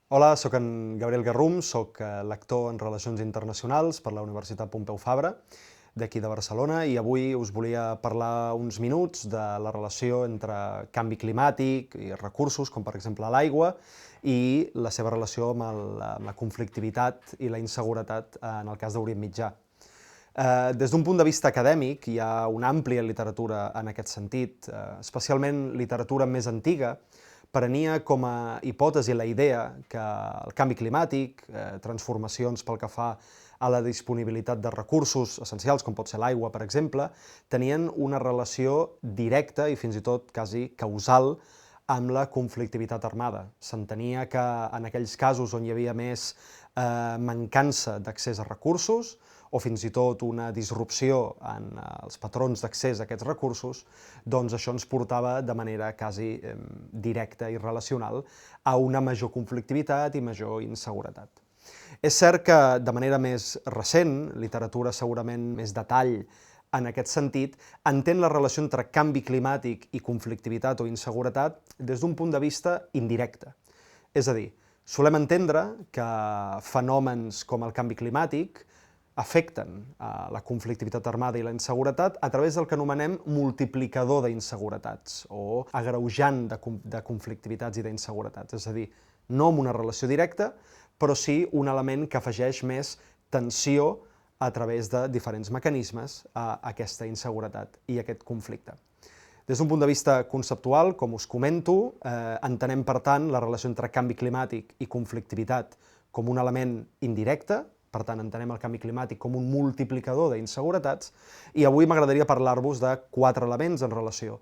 Hola, sóc en Gabriel Garrum, sóc lector en Relacions Internacionals per la Universitat Pompeu Fabra, d'aquí de Barcelona, i avui us volia parlar uns minuts de la relació entre canvi climàtic i recursos, com per exemple l'aigua, i la seva relació amb la conflictivitat i la inseguretat en el cas d'Orient Mitjà. Des d'un punt de vista acadèmic, hi ha una àmplia literatura en aquest sentit, especialment literatura més antiga, prenia com a hipòtesi la idea que el canvi climàtic, transformacions pel que fa a la disponibilitat de recursos essencials, com pot ser l'aigua, per exemple, tenien una relació directa i fins i tot quasi causal amb la conflictivitat armada. S'entenia que en aquells casos on hi havia més mancança d'accés a recursos, o fins i tot una disrupció en els patrons d'accés a aquests recursos, doncs això ens portava de manera quasi directa i relacional a una major conflictivitat i major inseguretat. És cert que de manera més recent, literatura segurament més detall en aquest sentit, entén la relació entre canvi climàtic i conflictivitat o inseguretat des d'un punt de vista indirecte. És a dir, solem entendre que fenòmens com el canvi climàtic afecten la conflictivitat armada i la inseguretat a través del que anomenem multiplicador d'inseguretats o agreujant de conflictivitats i d'inseguretats. És a dir, no amb una relació directa, però sí un element que afegeix més tensió a través de diferents mecanismes a aquesta inseguretat i aquest conflicte. Des d'un punt de vista conceptual, com us comento, entenem, per tant, la relació entre canvi climàtic i conflictivitat com un element indirecte. Per tant, entenem el canvi climàtic com un multiplicador d'inseguretats, i avui m'agradaria parlar-vos de 4 elements en relació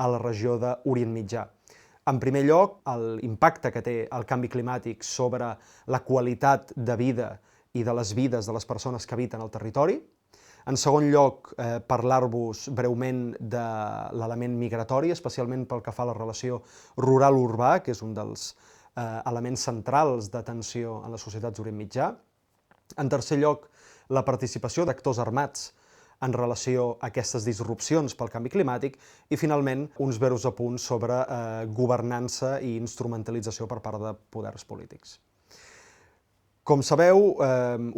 a la regió d'Orient Mitjà. En primer lloc, l'impacte que té el canvi climàtic sobre la qualitat de vida i de les vides de les persones que habiten el territori. En segon lloc, parlar-vos breument de l'element migratori, especialment pel que fa a la relació rural-urbà, que és un dels elements centrals de tensió en les societats d'Orient Mitjà. En tercer lloc, la participació d'actors armats en relació a aquestes disrupcions pel canvi climàtic, i finalment uns breus apunts sobre governança i instrumentalització per part de poders polítics. Com sabeu,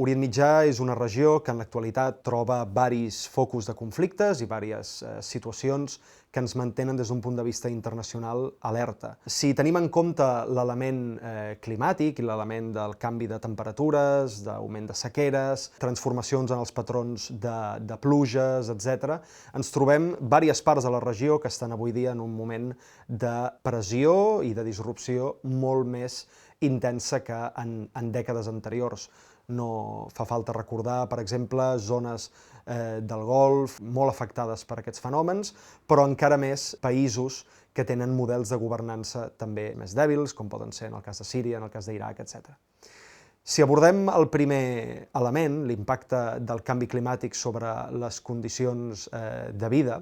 Orient Mitjà és una regió que en l'actualitat troba varis focus de conflictes i diverses situacions que ens mantenen des d'un punt de vista internacional alerta. Si tenim en compte l'element climàtic i l'element del canvi de temperatures, d'augment de sequeres, transformacions en els patrons de pluges, etc., ens trobem diverses parts de la regió que estan avui dia en un moment de pressió i de disrupció molt més intensa que en dècades anteriors. No fa falta recordar, per exemple, zones del Golf molt afectades per aquests fenòmens, però encara més països que tenen models de governança també més dèbils, com poden ser en el cas de Síria, en el cas d'Iraq, etc. Si abordem el primer element, l'impacte del canvi climàtic sobre les condicions de vida,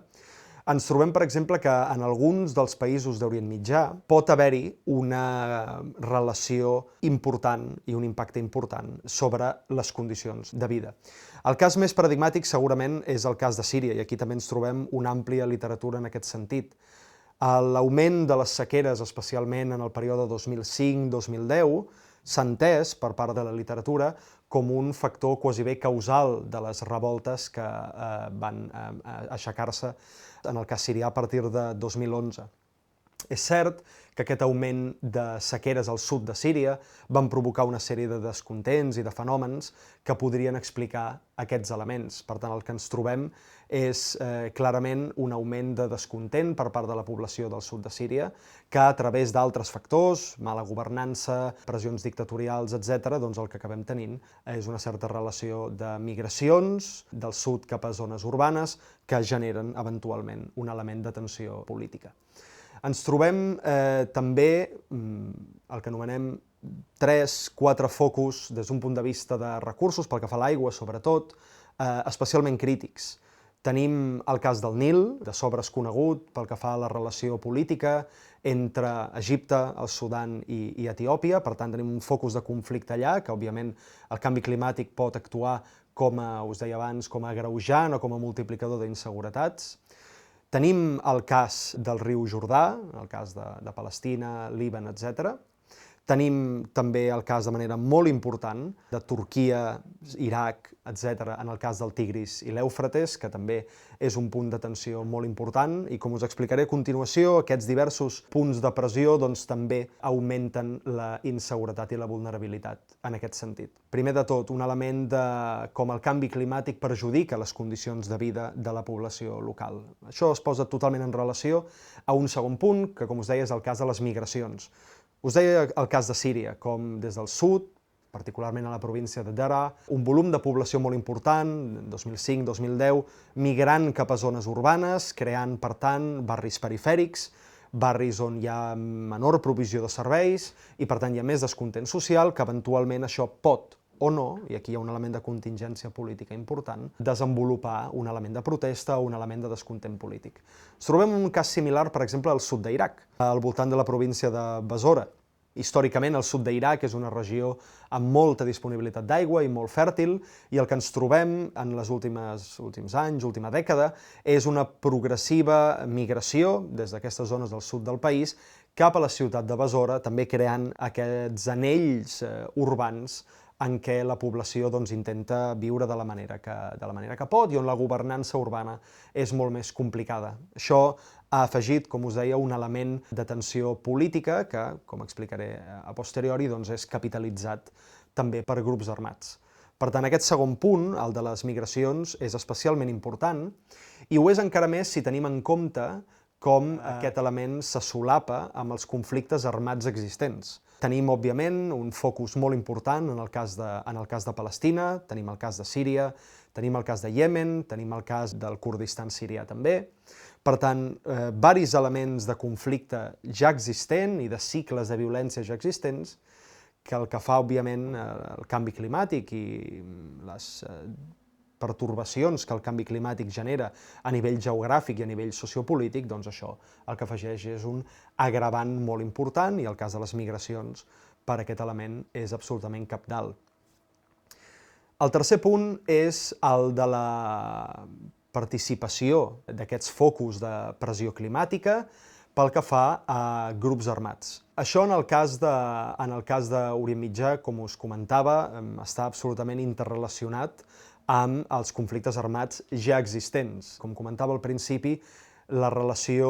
ens trobem, per exemple, que en alguns dels països d'Orient Mitjà pot haver-hi una relació important i un impacte important sobre les condicions de vida. El cas més paradigmàtic segurament és el cas de Síria, i aquí també ens trobem una àmplia literatura en aquest sentit. L'augment de les sequeres, especialment en el període 2005-2010, s'ha entès per part de la literatura com un factor quasi bé causal de les revoltes que van aixecar-se en el cas sirià a partir de 2011. És cert que aquest augment de sequeres al sud de Síria van provocar una sèrie de descontents i de fenòmens que podrien explicar aquests elements. Per tant, el que ens trobem és clarament un augment de descontent per part de la població del sud de Síria, que a través d'altres factors, mala governança, pressions dictatorials, etc., doncs el que acabem tenint és una certa relació de migracions del sud cap a zones urbanes que generen eventualment un element de tensió política. Ens trobem també el que anomenem 3-4 focus des d'un punt de vista de recursos, pel que fa a l'aigua sobretot, especialment crítics. Tenim el cas del Nil, de sobres conegut pel que fa a la relació política entre Egipte, el Sudan i Etiòpia. Per tant, tenim un focus de conflicte allà, que òbviament el canvi climàtic pot actuar, com us deia abans, com a agreujant o com a multiplicador d'inseguretats. Tenim el cas del riu Jordà, el cas de Palestina, Líban, etc. Tenim també el cas de manera molt important de Turquia, Iraq, etc., en el cas del Tigris i l'Èufrates, que també és un punt de tensió molt important, i com us explicaré a continuació, aquests diversos punts de pressió també augmenten la inseguretat i la vulnerabilitat en aquest sentit. Primer de tot, un element de com el canvi climàtic perjudica les condicions de vida de la població local. Això es posa totalment en relació a un segon punt, que com us deia és el cas de les migracions. Us deia el cas de Síria, com des del sud, particularment a la província de Daraa, un volum de població molt important, 2005-2010, migrant cap a zones urbanes, creant, per tant, barris perifèrics, barris on hi ha menor provisió de serveis i, per tant, hi ha més descontent social, que eventualment això pot o no, i aquí hi ha un element de contingència política important, desenvolupar un element de protesta o un element de descontent polític. Ens trobem un cas similar, per exemple, al sud d'Iraq, al voltant de la província de Basora. Històricament, el sud d'Iraq és una regió amb molta disponibilitat d'aigua i molt fèrtil, i el que ens trobem en els últims anys, última dècada, és una progressiva migració des d'aquestes zones del sud del país cap a la ciutat de Basora, també creant aquests anells urbans en què la població intenta viure de la manera que pot i on la governança urbana és molt més complicada. Això ha afegit, com us deia, un element de tensió política que, com explicaré a posteriori, és capitalitzat també per grups armats. Per tant, aquest segon punt, el de les migracions, és especialment important, i ho és encara més si tenim en compte com aquest element se solapa amb els conflictes armats existents. Tenim, òbviament, un focus molt important en el cas de Palestina, tenim el cas de Síria, tenim el cas de Iemen, tenim el cas del Kurdistan sirià també. Per tant, varis elements de conflicte ja existent i de cicles de violència ja existents, que el que fa, òbviament, el canvi climàtic i les pertorbacions que el canvi climàtic genera a nivell geogràfic i a nivell sociopolític, això el que afegeix és un agravant molt important, i el cas de les migracions per aquest element és absolutament cabdal. El tercer punt és el de la participació d'aquests focus de pressió climàtica pel que fa a grups armats. Això en el cas d'Orient Mitjà, com us comentava, està absolutament interrelacionat amb els conflictes armats ja existents. Com comentava al principi, la relació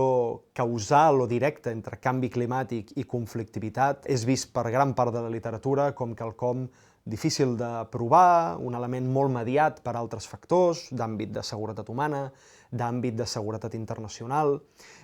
causal o directa entre canvi climàtic i conflictivitat és vist per gran part de la literatura com quelcom difícil de provar, un element molt mediat per altres factors, d'àmbit de seguretat humana, d'àmbit de seguretat internacional,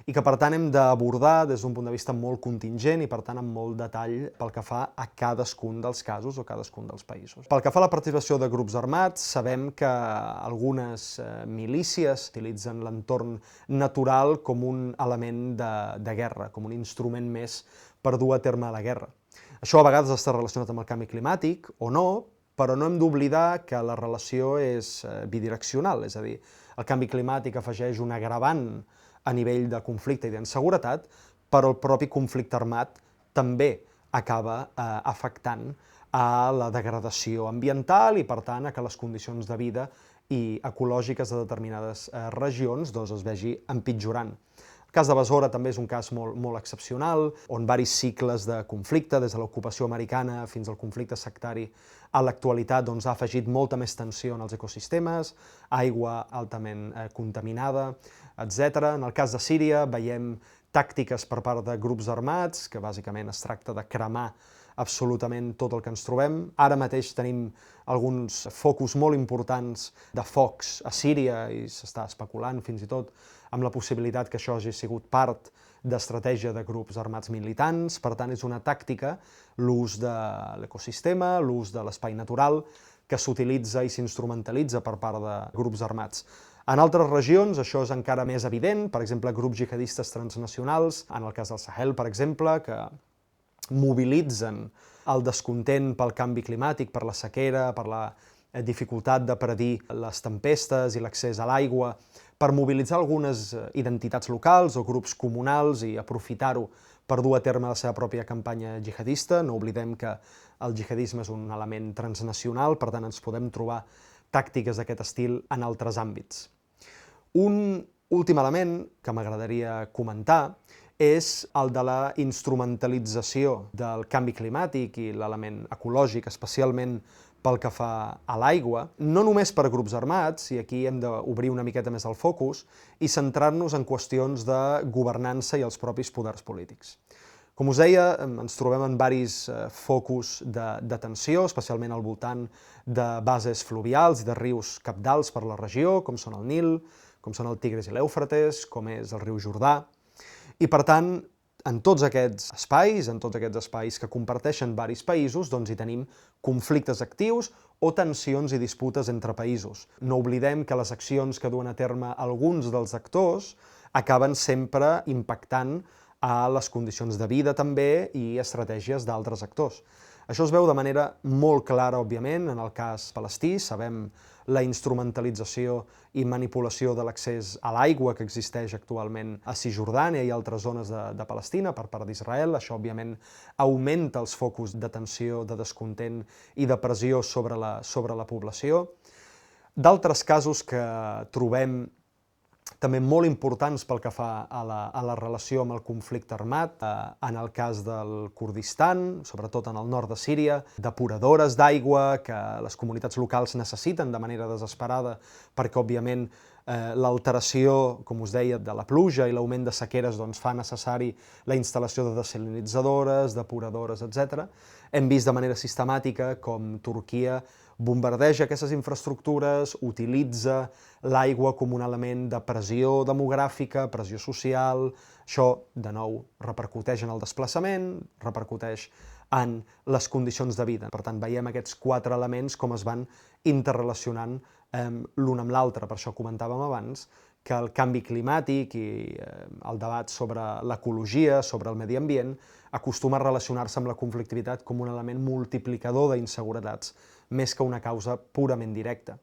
i que per tant hem d'abordar des d'un punt de vista molt contingent i per tant amb molt detall pel que fa a cadascun dels casos o cadascun dels països. Pel que fa a la participació de grups armats, sabem que algunes milícies utilitzen l'entorn natural com un element de guerra, com un instrument més per dur a terme la guerra. Això a vegades està relacionat amb el canvi climàtic o no, però no hem d'oblidar que la relació és bidireccional, és a dir, el canvi climàtic afegeix un agravant a nivell de conflicte i d'inseguretat, però el propi conflicte armat també acaba afectant a la degradació ambiental i, per tant, a que les condicions de vida i ecològiques de determinades regions es vegi empitjorant. El cas de Basora també és un cas molt excepcional, on varis cicles de conflicte, des de l'ocupació americana fins al conflicte sectari a l'actualitat, ha afegit molta més tensió en els ecosistemes, aigua altament contaminada, etc. En el cas de Síria veiem tàctiques per part de grups armats, que bàsicament es tracta de cremar absolutament tot el que ens trobem. Ara mateix tenim alguns focus molt importants de focs a Síria i s'està especulant fins i tot amb la possibilitat que això hagi sigut part d'estratègia de grups armats militants. Per tant, és una tàctica, l'ús de l'ecosistema, l'ús de l'espai natural, que s'utilitza i s'instrumentalitza per part de grups armats. En altres regions això és encara més evident, per exemple, grups jihadistes transnacionals, en el cas del Sahel, per exemple, que mobilitzen el descontent pel canvi climàtic, per la sequera, per la dificultat de predir les tempestes i l'accés a l'aigua, per mobilitzar algunes identitats locals o grups comunals i aprofitar-ho per dur a terme la seva pròpia campanya jihadista. No oblidem que el jihadisme és un element transnacional, per tant ens podem trobar tàctiques d'aquest estil en altres àmbits. Un Últim element que m'agradaria comentar és el de la instrumentalització del canvi climàtic i l'element ecològic, especialment pel que fa a l'aigua, no només per grups armats, i aquí hem d'obrir una miqueta més el focus, i centrar-nos en qüestions de governança i els propis poders polítics. Com us deia, ens trobem en diversos focus de tensió, especialment al voltant de bases fluvials i de rius cabdals per la regió, com són el Nil, com són el Tigris i l'Èufrates, com és el riu Jordà. I per tant, en tots aquests espais que comparteixen diversos països, doncs hi tenim conflictes actius o tensions i disputes entre països. No oblidem que les accions que duen a terme alguns dels actors acaben sempre impactant a les condicions de vida també i estratègies d'altres actors. Això es veu de manera molt clara, òbviament, en el cas palestí. Sabem la instrumentalització i manipulació de l'accés a l'aigua que existeix actualment a Cisjordània i altres zones de Palestina per part d'Israel. Això, òbviament, augmenta els focus de tensió, de descontent i de pressió sobre la població. D'altres casos que trobem també molt importants pel que fa a la relació amb el conflicte armat, en el cas del Kurdistan, sobretot en el nord de Síria, depuradores d'aigua que les comunitats locals necessiten de manera desesperada perquè, òbviament, l'alteració, com us deia, de la pluja i l'augment de sequeres fa necessari la instal·lació de desalinitzadores, depuradores, etc. Hem vist de manera sistemàtica com Turquia bombardeja aquestes infraestructures, utilitza l'aigua com un element de pressió demogràfica, pressió social. Això, de nou, repercuteix en el desplaçament, repercuteix en les condicions de vida. Per tant, veiem aquests 4 elements com es van interrelacionant l'un amb l'altre. Per això comentàvem abans que el canvi climàtic i el debat sobre l'ecologia, sobre el medi ambient, acostuma a relacionar-se amb la conflictivitat com un element multiplicador d'inseguretats, més que una causa purament directa.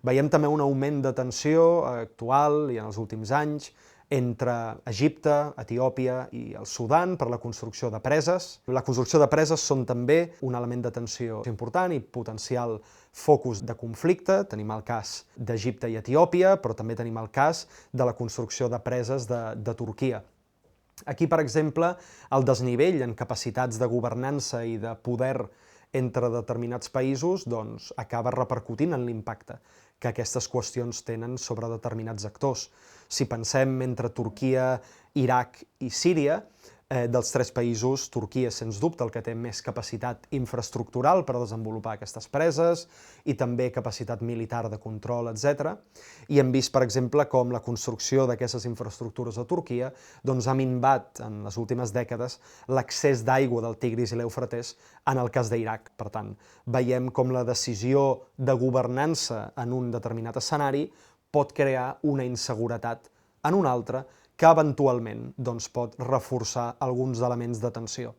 Veiem també un augment de tensió actual i en els últims anys entre Egipte, Etiòpia i el Sudan per la construcció de preses. La construcció de preses són també un element de tensió important i potencial focus de conflicte. Tenim el cas d'Egipte i Etiòpia, però també tenim el cas de la construcció de preses de Turquia. Aquí, per exemple, el desnivell en capacitats de governança i de poder entre determinats països acaba repercutint en l'impacte que aquestes qüestions tenen sobre determinats actors. Si pensem entre Turquia, Iraq i Síria, dels 3 països, Turquia, sens dubte, el que té més capacitat infraestructural per desenvolupar aquestes preses i també capacitat militar de control, etc. I hem vist, per exemple, com la construcció d'aquestes infraestructures a Turquia ha minvat en les últimes dècades l'accés d'aigua del Tigris i l'Èufrates en el cas d'Iraq. Per tant, veiem com la decisió de governança en un determinat escenari pot crear una inseguretat en un altre que eventualment pot reforçar alguns elements de tensió.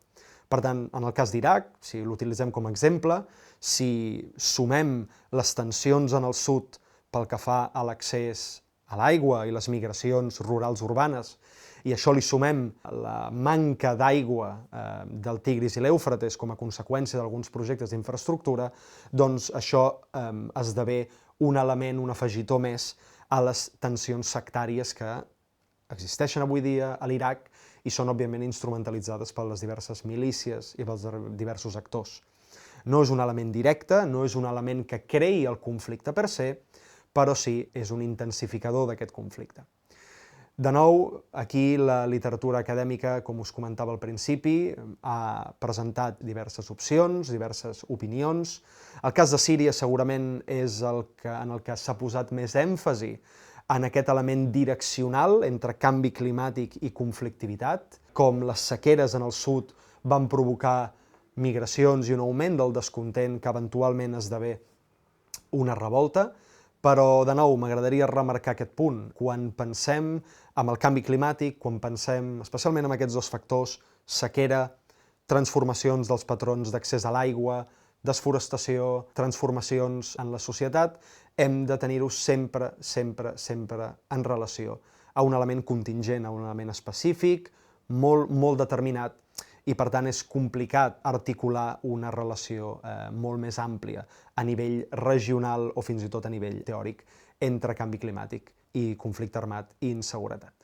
Per tant, en el cas d'Iraq, si l'utilitzem com a exemple, si sumem les tensions en el sud pel que fa a l'accés a l'aigua i les migracions rurals urbanes, i a això li sumem la manca d'aigua del Tigris i l'Èufrates com a conseqüència d'alguns projectes d'infraestructura, doncs això esdevé un element, un afegitó més a les tensions sectàries que existeixen avui dia a l'Iraq i són, òbviament, instrumentalitzades per les diverses milícies i pels diversos actors. No és un element directe, no és un element que creï el conflicte per se, però sí és un intensificador d'aquest conflicte. De nou, aquí la literatura acadèmica, com us comentava al principi, ha presentat diverses opcions, diverses opinions. El cas de Síria segurament és en el que s'ha posat més èmfasi en aquest element direccional entre canvi climàtic i conflictivitat, com les sequeres en el sud van provocar migracions i un augment del descontent que eventualment esdevé una revolta, però, de nou, m'agradaria remarcar aquest punt. Quan pensem en el canvi climàtic, quan pensem especialment en aquests 2 factors, sequera, transformacions dels patrons d'accés a l'aigua, desforestació, transformacions en la societat, hem de tenir-ho sempre, sempre, sempre en relació a un element contingent, a un element específic, molt determinat, i per tant és complicat articular una relació molt més àmplia a nivell regional o fins i tot a nivell teòric entre canvi climàtic i conflicte armat i inseguretat.